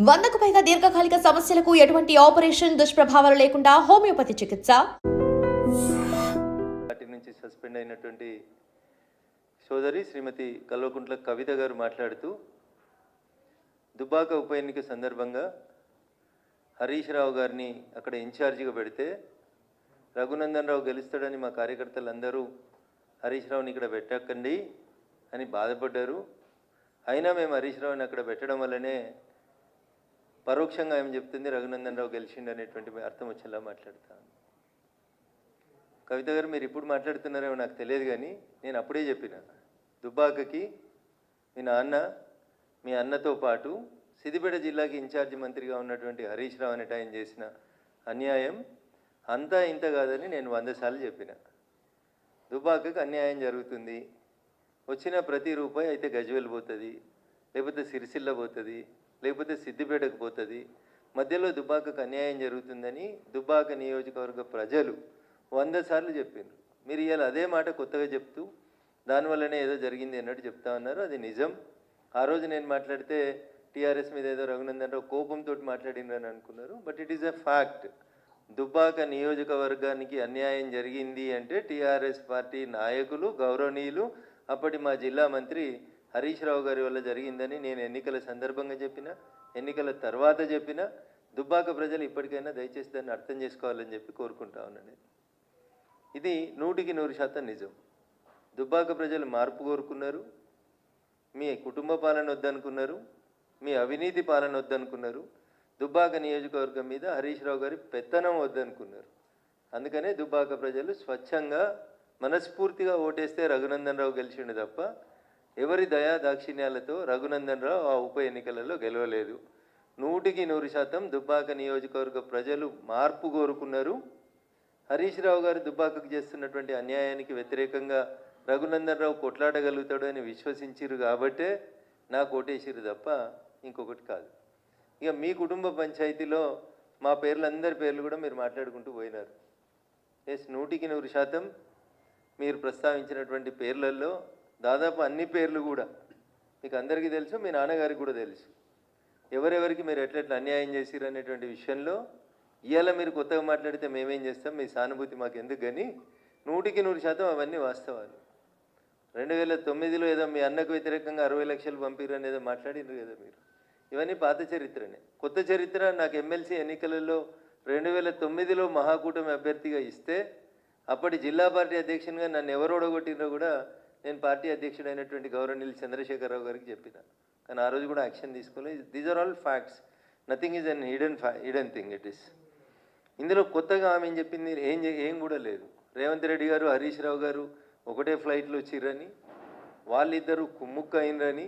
100కు పైగా దీర్ఘకాలిక సమస్యలకు ఎటువంటి ఆపరేషన్ దుష్ప్రభావాలు లేకుండా హోమియోపతి చికిత్స. పార్టీ నుంచి సస్పెండ్ అయినటువంటి సోదరి శ్రీమతి కల్వకుంట్ల కవిత గారు మాట్లాడుతూ దుబ్బాక ఉప ఎన్నిక సందర్భంగా హరీష్ రావు గారిని అక్కడ ఇన్ఛార్జిగా పెడితే రఘునందన్ రావు గెలుస్తాడని మా కార్యకర్తలందరూ హరీష్ రావుని ఇక్కడ పెట్టకండి అని బాధపడ్డారు. అయినా మేము హరీష్ రావుని అక్కడ పెట్టడం వల్లనే పరోక్షంగా ఏం చెప్తుంది రఘునందన్ రావు గెలిచిండు అనేటువంటి అర్థం వచ్చేలా మాట్లాడతాను. కవిత గారు మీరు ఇప్పుడు మాట్లాడుతున్నారేమో నాకు తెలియదు, కానీ నేను అప్పుడే చెప్పిన దుబ్బాకకి మీ అన్నతో పాటు సిద్దిపేట జిల్లాకి ఇన్ఛార్జి మంత్రిగా ఉన్నటువంటి హరీష్ రావు అనేట ఆయన చేసిన అన్యాయం అంతా ఇంత కాదని నేను 100 సార్లు చెప్పిన. దుబ్బాకకి అన్యాయం జరుగుతుంది, వచ్చిన ప్రతి రూపాయి అయితే గజ్వేల్ పోతుంది, లేకపోతే సిరిసిల్ల పోతుంది, లేకపోతే సిద్దిపేటకు పోతుంది, మధ్యలో దుబ్బాకకు అన్యాయం జరుగుతుందని దుబ్బాక నియోజకవర్గ ప్రజలు 100 సార్లు చెప్పిండ్రు. మీరు ఇవాళ అదే మాట కొత్తగా చెప్తూ దానివల్లనే ఏదో జరిగింది అన్నట్టు చెప్తా ఉన్నారు. అది నిజం. ఆ రోజు నేను మాట్లాడితే టీఆర్ఎస్ మీద ఏదో రఘునందన్ రావు కోపంతో మాట్లాడినని అనుకున్నారు. But it is a fact. Dubbaka నియోజకవర్గానికి అన్యాయం జరిగింది అంటే టీఆర్ఎస్ పార్టీ నాయకులు గౌరవనీయులు అప్పటి మా జిల్లా మంత్రి హరీష్ రావు గారి వల్ల జరిగిందని నేను ఎన్నికల సందర్భంగా చెప్పిన, ఎన్నికల తర్వాత చెప్పిన. దుబ్బాక ప్రజలు ఇప్పటికైనా దయచేసి దాన్ని అర్థం చేసుకోవాలని చెప్పి కోరుకుంటా ఉన్నాను. ఇది 100% నిజం. దుబ్బాక ప్రజలు మార్పు కోరుకున్నారు. మీ కుటుంబ పాలన వద్దనుకున్నారు, మీ అవినీతి పాలన వద్దనుకున్నారు, దుబ్బాక నియోజకవర్గం మీద హరీష్ రావు గారి పెత్తనం వద్దనుకున్నారు. అందుకనే దుబ్బాక ప్రజలు స్వచ్ఛంగా మనస్ఫూర్తిగా ఓటేస్తే రఘునందన్ రావు గెలిచిండు తప్ప ఎవరి దయా దాక్షిణ్యాలతో రఘునందన్ రావు ఆ ఉప ఎన్నికలలో గెలవలేదు. 100% దుబ్బాక నియోజకవర్గ ప్రజలు మార్పు కోరుకున్నారు. హరీష్ రావు గారు దుబ్బాకకు చేస్తున్నటువంటి అన్యాయానికి వ్యతిరేకంగా రఘునందన్ రావు కొట్లాడగలుగుతాడు అని విశ్వసించారు కాబట్టే నాకు ఓటేసిరు తప్ప ఇంకొకటి కాదు. ఇక మీ కుటుంబ పంచాయతీలో మా అందరి పేర్లు కూడా మీరు మాట్లాడుకుంటూ పోయినారు. ఎస్, 100% మీరు ప్రస్తావించినటువంటి పేర్లలో దాదాపు అన్ని పేర్లు కూడా మీకు అందరికీ తెలుసు, మీ నాన్నగారికి కూడా తెలుసు. ఎవరెవరికి మీరు ఎట్లెట్లా అన్యాయం చేసిరు అనేటువంటి విషయంలో ఇవాళ మీరు కొత్తగా మాట్లాడితే మేమేం చేస్తాం, మీ సానుభూతి మాకు ఎందుకు, కానీ 100% అవన్నీ వాస్తవాలు. 2009లో ఏదో మీ అన్నకు వ్యతిరేకంగా 60 లక్షలు పంపిరు అని ఏదో మాట్లాడినారు కదా మీరు. ఇవన్నీ పాత చరిత్రనే. కొత్త చరిత్ర నాకు ఎమ్మెల్సీ ఎన్నికలలో 2009లో మహాకూటమి అభ్యర్థిగా ఇస్తే అప్పటి జిల్లా పార్టీ అధ్యక్షునిగా నన్ను ఎవరు ఓడగొట్టినో కూడా నేను పార్టీ అధ్యక్షుడైనటువంటి గౌరవనీయులు చంద్రశేఖరరావు గారికి చెప్పిన. కానీ ఆ రోజు కూడా యాక్షన్ తీసుకోలేదు. These are all facts. Nothing is an hidden thing. It is. ఇందులో కొత్తగా ఆమె చెప్పింది ఏం కూడా లేదు. రేవంత్ రెడ్డి గారు హరీష్ రావు గారు ఒకటే ఫ్లైట్లో వచ్చిర్రని, వాళ్ళిద్దరూ కుమ్ముక్క అయినరని,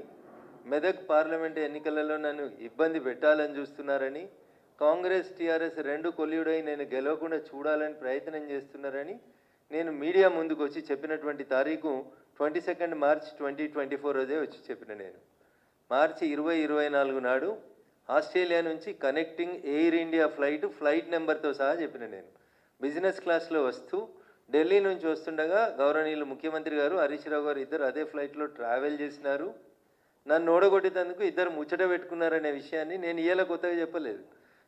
మెదక్ పార్లమెంట్ ఎన్నికలలో నన్ను ఇబ్బంది పెట్టాలని చూస్తున్నారని, కాంగ్రెస్ టీఆర్ఎస్ 2 కొల్లుడై నేను గెలవకుండా చూడాలని ప్రయత్నం చేస్తున్నారని నేను మీడియా ముందుకు వచ్చి చెప్పినటువంటి తారీఖు 22 మార్చ్ 2024 రోజే వచ్చి చెప్పిన. నేను మార్చి 2024 నాడు ఆస్ట్రేలియా నుంచి కనెక్టింగ్ ఎయిర్ ఇండియా ఫ్లైట్ నెంబర్తో సహా చెప్పిన. నేను బిజినెస్ క్లాస్లో వస్తూ ఢిల్లీ నుంచి వస్తుండగా గౌరవనీయులు ముఖ్యమంత్రి గారు హరీష్ రావు గారు ఇద్దరు అదే ఫ్లైట్లో ట్రావెల్ చేసినారు. నన్ను ఓడగొట్టేందుకు ఇద్దరు ముచ్చట పెట్టుకున్నారనే విషయాన్ని నేను ఇవాళ కొత్తగా చెప్పలేదు.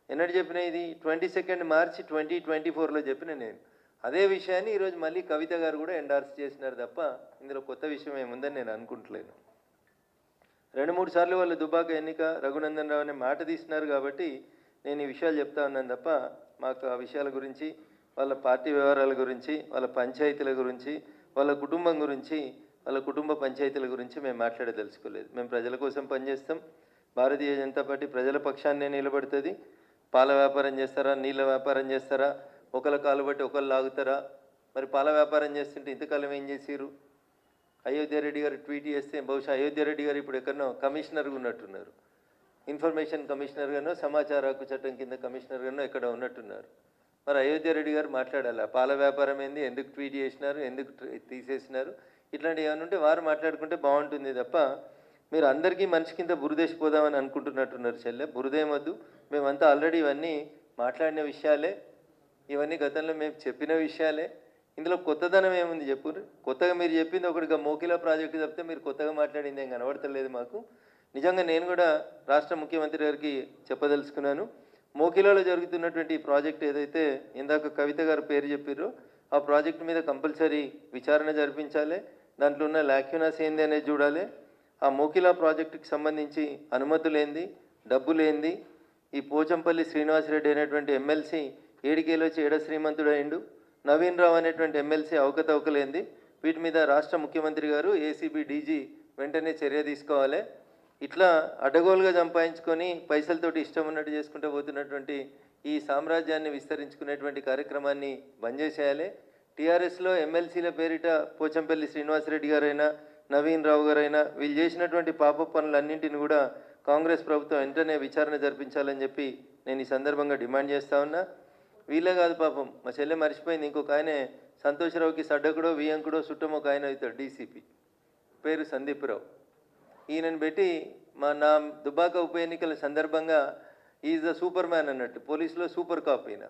ఎన్నటి చెప్పిన? ఇది 22 మార్చి 2024లో చెప్పిన. నేను అదే విషయాన్ని ఈరోజు మళ్ళీ కవిత గారు కూడా ఎండార్స్ చేసినారు తప్ప ఇందులో కొత్త విషయం ఏముందని నేను అనుకుంటలేను. 2-3 సార్లు వాళ్ళు దుబ్బాక ఎన్నిక రఘునందన్ రావు అనే మాట తీసినారు కాబట్టి నేను ఈ విషయాలు చెప్తా ఉన్నాను తప్ప మాకు ఆ విషయాల గురించి, వాళ్ళ పార్టీ వ్యవహారాల గురించి, వాళ్ళ పంచాయతీల గురించి, వాళ్ళ కుటుంబం గురించి, వాళ్ళ కుటుంబ పంచాయతీల గురించి మేము మాట్లాడదలుచుకోలేదు. మేము ప్రజల కోసం పనిచేస్తాం. భారతీయ జనతా పార్టీ ప్రజల పక్షాన్నే నిలబడుతుంది. పాల వ్యాపారం చేస్తారా, నీళ్ళ వ్యాపారం చేస్తారా, ఒకళ్ళ కాలు బట్టి ఒకళ్ళు లాగుతారా? మరి పాల వ్యాపారం చేస్తుంటే ఇంతకాలం ఏం చేసిరు? అయోధ్య రెడ్డి గారు ట్వీట్ చేస్తే బహుశా అయోధ్య రెడ్డి గారు ఇప్పుడు ఎక్కడనో కమిషనర్గా ఉన్నట్టున్నారు. ఇన్ఫర్మేషన్ కమిషనర్గానో సమాచార హక్కు చట్టం కింద కమిషనర్గానో ఎక్కడ ఉన్నట్టున్నారు. మరి అయోధ్య రెడ్డి గారు మాట్లాడాలి. పాల వ్యాపారం ఏంది, ఎందుకు ట్వీట్ చేసినారు, ఎందుకు తీసేసినారు, ఇట్లాంటివి ఏమైనా ఉంటే వారు మాట్లాడుకుంటే బాగుంటుంది తప్ప మీరు అందరికీ మనిషి కింద బురదేసిపోదామని అనుకుంటున్నట్టున్నారు. చెల్లె, బురదేమొద్దు. మేమంతా ఆల్రెడీ ఇవన్నీ మాట్లాడిన విషయాలే, ఇవన్నీ గతంలో మేము చెప్పిన విషయాలే. ఇందులో కొత్తదనం ఏముంది చెప్పు? కొత్తగా మీరు చెప్పింది ఒకటిగా మోకిలా ప్రాజెక్టు చెప్తే మీరు కొత్తగా మాట్లాడింది ఏం కనబడతలేదు మాకు. నిజంగా నేను కూడా రాష్ట్ర ముఖ్యమంత్రి గారికి చెప్పదలుచుకున్నాను. మోకిలాలో జరుగుతున్నటువంటి ఈ ప్రాజెక్ట్ ఏదైతే ఇందాక కవిత గారు పేరు చెప్పారో ఆ ప్రాజెక్ట్ మీద కంపల్సరీ విచారణ జరిపించాలి. దాంట్లో ఉన్న లాక్యునాస్ ఏంది అనేది చూడాలి. ఆ మోకిలా ప్రాజెక్టుకి సంబంధించి అనుమతులు ఏంది, డబ్బులు ఏంది, ఈ పోచంపల్లి శ్రీనివాసరెడ్డి అనేటువంటి ఎమ్మెల్సీ ఏడికేలో ఏడ శ్రీమంతుడు అయిండు, నవీన్ రావు అనేటువంటి ఎమ్మెల్సీ అవకతవకలేంది, వీటి మీద రాష్ట్ర ముఖ్యమంత్రి గారు ఏసీబీ డీజీ వెంటనే చర్య తీసుకోవాలి. ఇట్లా అడ్డగోలుగా సంపాదించుకొని పైసలతోటి ఇష్టం ఉన్నట్టు చేసుకుంటూ పోతున్నటువంటి ఈ సామ్రాజ్యాన్ని విస్తరించుకునేటువంటి కార్యక్రమాన్ని బంద్ చేసేయాలి. టీఆర్ఎస్లో ఎమ్మెల్సీల పేరిట పోచంపల్లి శ్రీనివాసరెడ్డి గారైనా నవీన్ రావు గారైనా వీళ్ళు చేసినటువంటి పాప పనులన్నింటిని కూడా కాంగ్రెస్ ప్రభుత్వం వెంటనే విచారణ జరిపించాలని చెప్పి నేను ఈ సందర్భంగా డిమాండ్ చేస్తూ ఉన్నా. వీళ్ళే కాదు పాపం, మా చెల్లె మర్చిపోయింది, ఇంకొక ఆయన సంతోషరావుకి సడ్డకుడో వియంకుడో చుట్టం ఒక ఆయన అవుతాడు, డీసీపీ పేరు సందీప్ రావు. ఈయనను పెట్టి నా దుబాక ఉప ఎన్నికల సందర్భంగా ఈజ్ ద సూపర్ మ్యాన్ అన్నట్టు, పోలీసులో సూపర్ కాప్ ఈయన.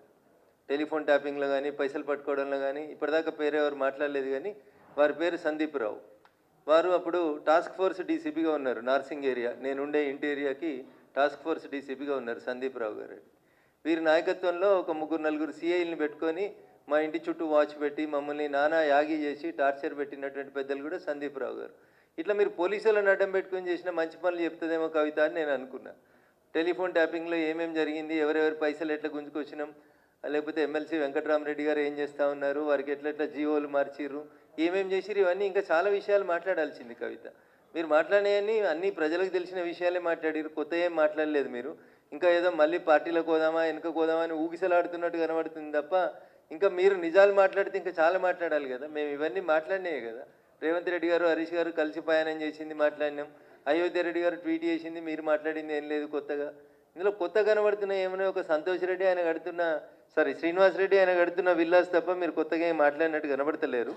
టెలిఫోన్ ట్యాపింగ్లో కానీ పైసలు పట్టుకోవడంలో కానీ ఇప్పటిదాకా పేరు ఎవరు మాట్లాడలేదు, కానీ వారి పేరు సందీప్ రావు. వారు అప్పుడు టాస్క్ ఫోర్స్ డీసీపీగా ఉన్నారు నార్సింగ్ ఏరియా, నేనుండే ఇంటి ఏరియాకి టాస్క్ ఫోర్స్ డీసీపీగా ఉన్నారు సందీప్ రావు గారు. వీరి నాయకత్వంలో ఒక 3-4 సిఐల్ని పెట్టుకొని మా ఇంటి చుట్టూ వాచ్ పెట్టి మమ్మల్ని నానా యాగి చేసి టార్చర్ పెట్టినటువంటి పెద్దలు కూడా సందీప్ రావు గారు. ఇట్లా మీరు పోలీసులను అడ్డం పెట్టుకొని చేసిన మంచి పనులు చెప్తుందేమో కవిత అని నేను అనుకున్నా. టెలిఫోన్ ట్యాపింగ్లో ఏమేమి జరిగింది, ఎవరెవరి పైసలు ఎట్లా గుంజుకొచ్చినాం, లేకపోతే ఎమ్మెల్సీ వెంకటరామరెడ్డి గారు ఏం చేస్తూ ఉన్నారు, వారికి ఎట్లా జీవోలు మార్చిర్రు, ఏమేమి చేసిరు, ఇవన్నీ ఇంకా చాలా విషయాలు మాట్లాడాల్సింది కవిత. మీరు మాట్లాడేవన్నీ అన్నీ ప్రజలకు తెలిసిన విషయాలే మాట్లాడారు, కొత్త ఏం మాట్లాడలేదు మీరు. ఇంకా ఏదో మళ్ళీ పార్టీలకు పోదామా వెనుక పోదామా అని ఊగిసలాడుతున్నట్టు కనబడుతుంది తప్ప ఇంకా మీరు నిజాలు మాట్లాడితే ఇంకా చాలా మాట్లాడాలి కదా. మేము ఇవన్నీ మాట్లాడినాయి కదా. రేవంత్ రెడ్డి గారు హరీష్ గారు కలిసి ప్రయాణం చేసింది మాట్లాడినాం, అయోధ్య రెడ్డి గారు ట్వీట్ చేసింది, మీరు మాట్లాడింది ఏం లేదు కొత్తగా. ఇందులో కొత్త కనబడుతున్న ఏమైనా ఒక సంతోష్ రెడ్డి ఆయన కడుతున్న శ్రీనివాస్ రెడ్డి ఆయన కడుతున్న విల్లాస్ తప్ప మీరు కొత్తగా ఏం మాట్లాడినట్టు కనబడతలేరు.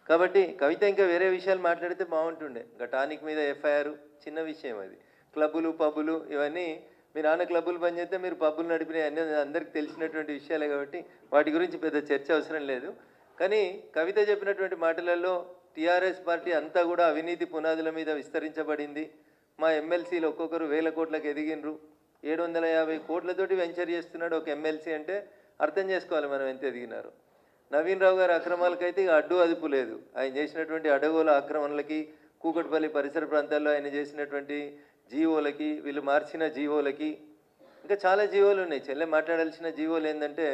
కాబట్టి కవిత ఇంకా వేరే విషయాలు మాట్లాడితే బాగుంటుండే. ఇంకా టానిక్ మీద ఎఫ్ఐఆర్ చిన్న విషయం అది. క్లబ్బులు పబ్బులు ఇవన్నీ మీ నాన్న క్లబ్బులు బంద్ చేస్తే మీరు పబ్బులు నడిపినాయి అన్నీ అందరికీ తెలిసినటువంటి విషయాలే కాబట్టి వాటి గురించి పెద్ద చర్చ అవసరం లేదు. కానీ కవిత చెప్పినటువంటి మాటలలో టీఆర్ఎస్ పార్టీ అంతా కూడా అవినీతి పునాదుల మీద విస్తరించబడింది. మా ఎమ్మెల్సీలు ఒక్కొక్కరు 1000 కోట్లకు ఎదిగినరు, 750 కోట్లతోటి వెంచర్ చేస్తున్నాడు ఒక ఎమ్మెల్సీ అంటే అర్థం చేసుకోవాలి మనం ఎంత ఎదిగినారు. నవీన్ రావు గారి అక్రమాలకైతే ఇక అడ్డు అదుపు లేదు. ఆయన చేసినటువంటి అడగోల ఆక్రమణలకి, కూకట్పల్లి పరిసర ప్రాంతాల్లో ఆయన చేసినటువంటి జీవోలకి, వీళ్ళు మార్చిన జీవోలకి, ఇంకా చాలా జీవోలు ఉన్నాయి. చెల్లె మాట్లాడాల్సిన జీవోలు ఏంటంటే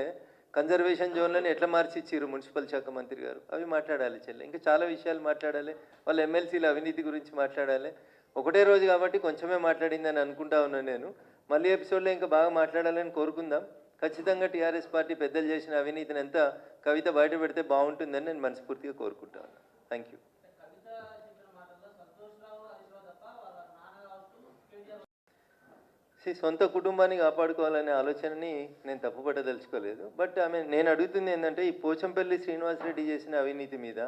కన్జర్వేషన్ జోన్లను ఎట్లా మార్చిచ్చిర్రు మున్సిపల్ శాఖ మంత్రి గారు, అవి మాట్లాడాలి చెల్లె. ఇంకా చాలా విషయాలు మాట్లాడాలి. వాళ్ళ ఎమ్మెల్సీల అవినీతి గురించి మాట్లాడాలి. ఒకటే రోజు కాబట్టి కొంచెమే మాట్లాడిందని అనుకుంటా ఉన్నాను నేను. మళ్ళీ ఎపిసోడ్లో ఇంకా బాగా మాట్లాడాలని కోరుకుందాం. ఖచ్చితంగా టీఆర్ఎస్ పార్టీ పెద్దలు చేసిన అవినీతిని ఎంత కవిత బయట పెడితే బాగుంటుందని నేను మనస్ఫూర్తిగా కోరుకుంటా ఉన్నాను. Thank you. సొంత కుటుంబాన్ని కాపాడుకోవాలనే ఆలోచనని నేను తప్పుపట్టదలుచుకోలేదు. బట్ నేను అడుగుతుంది ఏంటంటే ఈ పోచంపల్లి శ్రీనివాసరెడ్డి చేసిన అవినీతి మీద,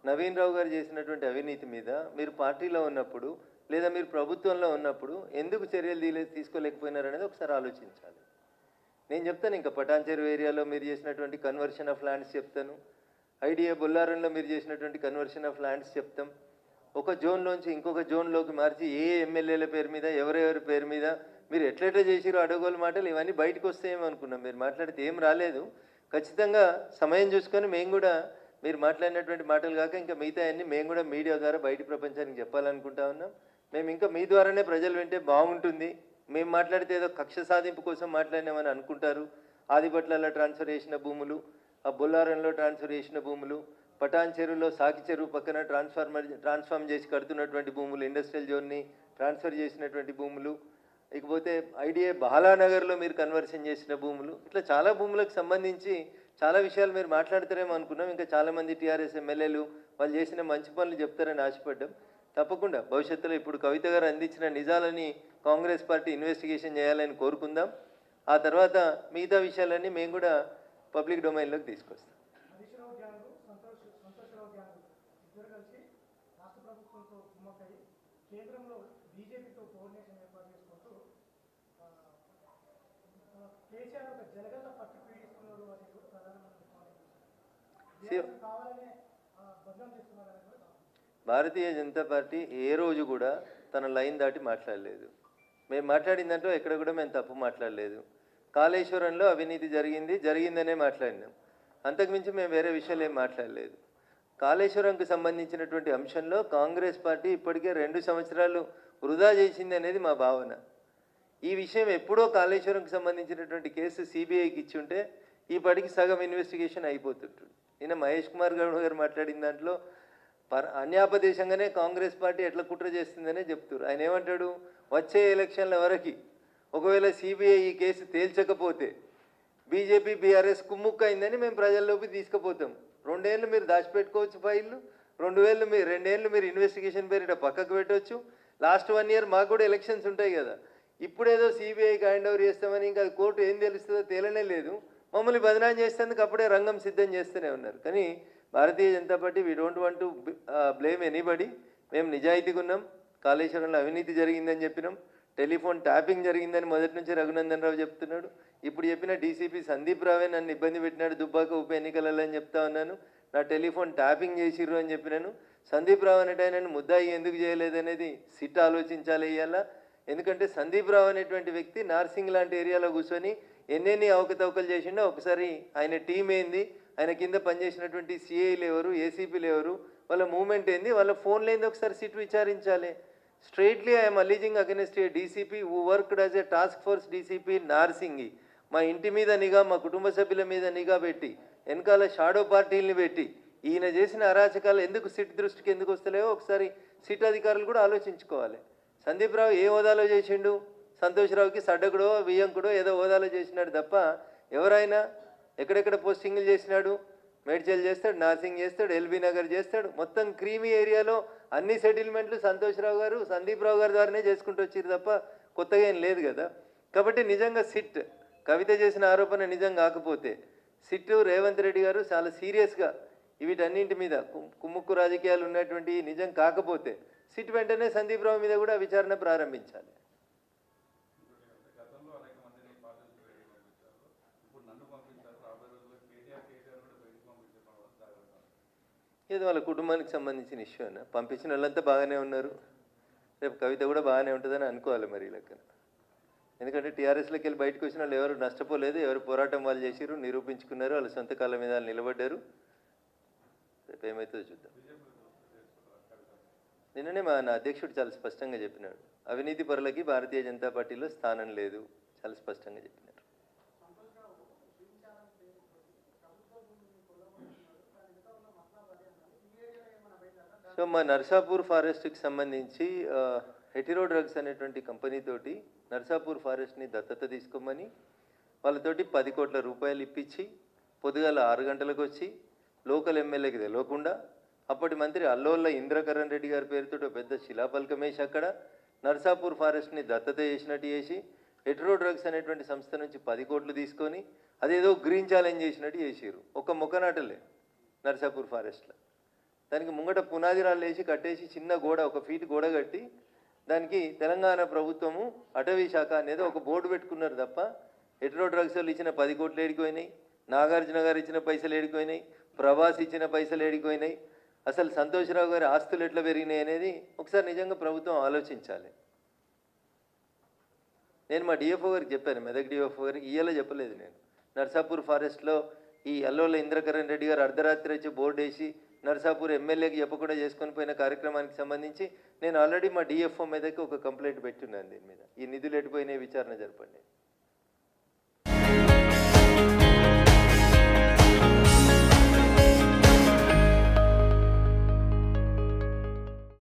నవీన్ రావు గారు చేసినటువంటి అవినీతి మీద మీరు పార్టీలో ఉన్నప్పుడు లేదా మీరు ప్రభుత్వంలో ఉన్నప్పుడు ఎందుకు చర్యలు తీసుకోలేకపోయినారనేది ఒకసారి ఆలోచించాలి. నేను చెప్తాను, ఇంకా పటాన్చెరు ఏరియాలో మీరు చేసినటువంటి కన్వర్షన్ ఆఫ్ ల్యాండ్స్ చెప్తాను, ఐడియా బొల్లారంలో మీరు చేసినటువంటి కన్వర్షన్ ఆఫ్ ల్యాండ్స్ చెప్తాం. ఒక జోన్లోంచి ఇంకొక జోన్లోకి మార్చి ఏ ఎమ్మెల్యేల పేరు మీద ఎవరెవరి పేరు మీద మీరు ఎట్లెట్లా చేసిరో అడగోలు మాటలు ఇవన్నీ బయటకు వస్తాయేమో అనుకున్నాం. మీరు మాట్లాడితే ఏం రాలేదు. ఖచ్చితంగా సమయం చూసుకొని మేము కూడా మీరు మాట్లాడినటువంటి మాటలు కాక ఇంకా మిగతా అన్నీ మేము కూడా మీడియా ద్వారా బయట ప్రపంచానికి చెప్పాలనుకుంటా ఉన్నాం. మేము ఇంకా మీ ద్వారానే ప్రజలు వింటే బాగుంటుంది. మేము మాట్లాడితే ఏదో కక్ష సాధింపు కోసం మాట్లాడినామని అనుకుంటారు. ఆదిపట్లలో ట్రాన్స్ఫర్ చేసిన భూములు, ఆ బొల్లారంలో ట్రాన్స్ఫర్ చేసిన భూములు, పటాన్ చెరువులో సాకి చెరువు పక్కన ట్రాన్స్ఫార్మ్ చేసి కడుతున్నటువంటి భూములు, ఇండస్ట్రియల్ జోన్ని ట్రాన్స్ఫర్ చేసినటువంటి భూములు, ఇకపోతే ఐడిఏ బాలానగర్లో మీరు కన్వర్షన్ చేసిన భూములు, ఇట్లా చాలా భూములకు సంబంధించి చాలా విషయాలు మీరు మాట్లాడతారేమో అనుకున్నాం. ఇంకా చాలామంది టీఆర్ఎస్ ఎమ్మెల్యేలు వాళ్ళు చేసిన మంచి పనులు చెప్తారని ఆశపడ్డాం. తప్పకుండా భవిష్యత్తులో ఇప్పుడు కవిత గారు అందించిన నిజాలని కాంగ్రెస్ పార్టీ ఇన్వెస్టిగేషన్ చేయాలని కోరుకుందాం. ఆ తర్వాత మిగతా విషయాలన్నీ మేము కూడా పబ్లిక్ డొమైన్లోకి తీసుకొస్తాం. భారతీయ జనతా పార్టీ ఏ రోజు కూడా తన లైన్ దాటి మాట్లాడలేదు. మేము మాట్లాడిన దాంట్లో ఎక్కడ కూడా మేము తప్పు మాట్లాడలేదు. కాళేశ్వరంలో అవినీతి జరిగిందనే మాట్లాడినాం. అంతకుమించి మేము వేరే విషయాలు ఏం మాట్లాడలేదు. కాళేశ్వరంకు సంబంధించినటువంటి అంశంలో కాంగ్రెస్ పార్టీ ఇప్పటికే 2 సంవత్సరాలు వృధా చేసింది అనేది మా భావన. ఈ విషయం ఎప్పుడో కాళేశ్వరంకు సంబంధించినటువంటి కేసు సిబిఐకి ఇచ్చి ఉంటే ఈ పాటికి సగం ఇన్వెస్టిగేషన్ అయిపోతుంటుంది. నిన్న మహేష్ కుమార్ గౌడ్ గారు మాట్లాడిన దాంట్లో అన్యాపదేశంగానే కాంగ్రెస్ పార్టీ ఎట్లా కుట్ర చేస్తుందనే చెప్తారు. ఆయన ఏమంటాడు, వచ్చే ఎలక్షన్ల వరకు ఒకవేళ సిబిఐ ఈ కేసు తేల్చకపోతే బీజేపీ బీఆర్ఎస్ కుమ్ముక్కు అయిందని మేము ప్రజల్లోకి తీసుకుపోతాం. 2 ఏళ్ళు మీరు దాచిపెట్టుకోవచ్చు ఫైళ్ళు, 2 ఏళ్ళు మీరు ఇన్వెస్టిగేషన్ పేరిట పక్కకు పెట్టవచ్చు. లాస్ట్ 1 ఇయర్ మాకు కూడా ఎలక్షన్స్ ఉంటాయి కదా. ఇప్పుడేదో సిబిఐకి హ్యాండ్ ఓవర్ చేస్తామని ఇంకా కోర్టు ఏం తెలుస్తుందో తేలనే లేదు. మమ్మల్ని బదనాం చేసేందుకు అప్పుడే రంగం సిద్ధం చేస్తూనే ఉన్నారు. కానీ Bharatiya Janata Party we don't want to blame anybody. మేము నిజాయితీగా ఉన్నాం. కాళేశ్వరంలో అవినీతి జరిగిందని చెప్పినాం. టెలిఫోన్ ట్యాపింగ్ జరిగిందని మొదటి నుంచి రఘునందన్ రావు చెప్తున్నాడు. ఇప్పుడు చెప్పిన డీసీపీ సందీప్ రావే నన్ను ఇబ్బంది పెట్టినాడు దుబ్బాక ఉప ఎన్నికలలో అని చెప్తా ఉన్నాను. నా టెలిఫోన్ ట్యాపింగ్ చేసిర్రు అని చెప్పినాను. సందీప్ రావు అనేట ఆయనను ముద్దాయి ఎందుకు చేయలేదనేది సిట్ ఆలోచించాలి ఇవాళ. ఎందుకంటే సందీప్ రావు అనేటువంటి వ్యక్తి నార్సింగ్ లాంటి ఏరియాలో కూర్చొని ఎన్నెన్ని అవకతవకలు చేసిండో ఒకసారి ఆయన టీం ఏంది, ఆయన కింద పనిచేసినటువంటి సిఐలు ఎవరు, ఏసీపీలు ఎవరు, వాళ్ళ మూమెంట్ ఏంది, వాళ్ళ ఫోన్లు ఏంది ఒకసారి సిట్ విచారించాలి. Straightly I'm alleging against a DCP who worked as a task force DCP Narsingi. మా ఇంటి మీద నిఘా, మా కుటుంబ సభ్యుల మీద నిఘా పెట్టి వెనకాల షాడో పార్టీలని పెట్టి ఈయన చేసిన అరాచకాలు ఎందుకు సిట్ దృష్టికి ఎందుకు వస్తలేవో ఒకసారి సిట్ అధికారులు కూడా ఆలోచించుకోవాలి. సందీప్ రావు ఏ హోదాలో చేసిండు, సంతోష్ రావుకి సడ్డకుడో వియ్యంకుడో ఏదో హోదాలో చేసినాడు తప్ప ఎవరైనా ఎక్కడెక్కడ పోస్టింగ్లు చేసినాడు. మేడ్చల్ చేస్తాడు, నార్సింగ్ చేస్తాడు, ఎల్బీ నగర్ చేస్తాడు. మొత్తం క్రీమీ ఏరియాలో అన్ని సెటిల్మెంట్లు సంతోష్ రావు గారు, సందీప్ రావు గారి ద్వారానే చేసుకుంటూ వచ్చారు తప్ప కొత్తగా ఏం లేదు కదా. కాబట్టి నిజంగా సిట్ కవిత చేసిన ఆరోపణ నిజం కాకపోతే సిట్ రేవంత్ రెడ్డి గారు చాలా సీరియస్గా వీటన్నింటి మీద కుమ్ముక్కు రాజకీయాలు ఉన్నటువంటి నిజం కాకపోతే సిట్ వెంటనే సందీప్ రావు మీద కూడా విచారణ ప్రారంభించాలి. ఏదో వాళ్ళ కుటుంబానికి సంబంధించిన ఇష్యూ అయినా పంపించిన వాళ్ళంతా బాగానే ఉన్నారు. రేపు కవిత కూడా బాగానే ఉంటుందని అనుకోవాలి మరి ఈ లెక్కన. ఎందుకంటే టీఆర్ఎస్లోకి వెళ్ళి బయటకు వచ్చిన వాళ్ళు ఎవరు నష్టపోలేదు, ఎవరు పోరాటం వాళ్ళు చేసిరు, నిరూపించుకున్నారు, వాళ్ళ సొంత కాళ్ళ మీద నిలబడ్డారు. రేపు ఏమవుతుందో చూద్దాం. నిన్ననే నా అధ్యక్షుడు చాలా స్పష్టంగా చెప్పినాడు, అవినీతి పరులకి భారతీయ జనతా పార్టీలో స్థానం లేదు, చాలా స్పష్టంగా చెప్పినారు. సో మా నర్సాపూర్ ఫారెస్ట్కి సంబంధించి హెటిరో డ్రగ్స్ అనేటువంటి కంపెనీతోటి నర్సాపూర్ ఫారెస్ట్ని దత్తత తీసుకోమని వాళ్ళతోటి 10 కోట్ల రూపాయలు ఇప్పించి పొద్దుగాల 6 గంటలకు వచ్చి లోకల్ ఎమ్మెల్యేకి తెలియకుండా అప్పటి మంత్రి అల్లోళ్ళ ఇంద్రకరణ్ రెడ్డి గారి పేరుతో పెద్ద శిలాఫలకం వేసి అక్కడ నర్సాపూర్ ఫారెస్ట్ని దత్తత చేసినట్టు చేసి హెటిరో డ్రగ్స్ అనేటువంటి సంస్థ నుంచి 10 కోట్లు తీసుకొని అదేదో గ్రీన్ ఛాలెంజ్ చేసినట్టు చేసిరు. ఒక మొక్కనాటలే నర్సాపూర్ ఫారెస్ట్లో. దానికి ముంగట పునాది రాళ్ళు వేసి కట్టేసి చిన్న గోడ, 1 ఫీట్ గోడ కట్టి దానికి తెలంగాణ ప్రభుత్వము అటవీ శాఖ అనేది ఒక బోర్డు పెట్టుకున్నారు తప్ప హెటిరో డ్రగ్స్ వాళ్ళు ఇచ్చిన 10 కోట్లు ఏడిపోయినాయి, నాగార్జున గారు ఇచ్చిన పైసలు ఏడిపోయినాయి, ప్రభాస్ ఇచ్చిన పైసలు ఏడిపోయినాయి, అసలు సంతోష్ రావు గారి ఆస్తులు ఎట్లా పెరిగినాయి అనేది ఒకసారి నిజంగా ప్రభుత్వం ఆలోచించాలి. నేను మా డిఎఫ్ఓ గారికి చెప్పాను, మెదక్ డిఎఫ్ఓ గారికి, ఇయ్యాలో చెప్పలేదు నేను. నర్సాపూర్ ఫారెస్ట్లో ఈ అల్లోల ఇంద్రకరణ్ రెడ్డి గారు అర్ధరాత్రి వచ్చి బోర్డు వేసి నర్సాపూర్ ఎమ్మెల్యేకి చెప్పకుండా చేసుకొని పోయిన కార్యక్రమానికి సంబంధించి నేను ఆల్రెడీ మా డిఎఫ్ఓ మీదకి ఒక కంప్లైంట్ పెట్టున్నాను. దీని మీద ఈ నిధులు ఎడిపోయినాయి విచారణ జరపండి.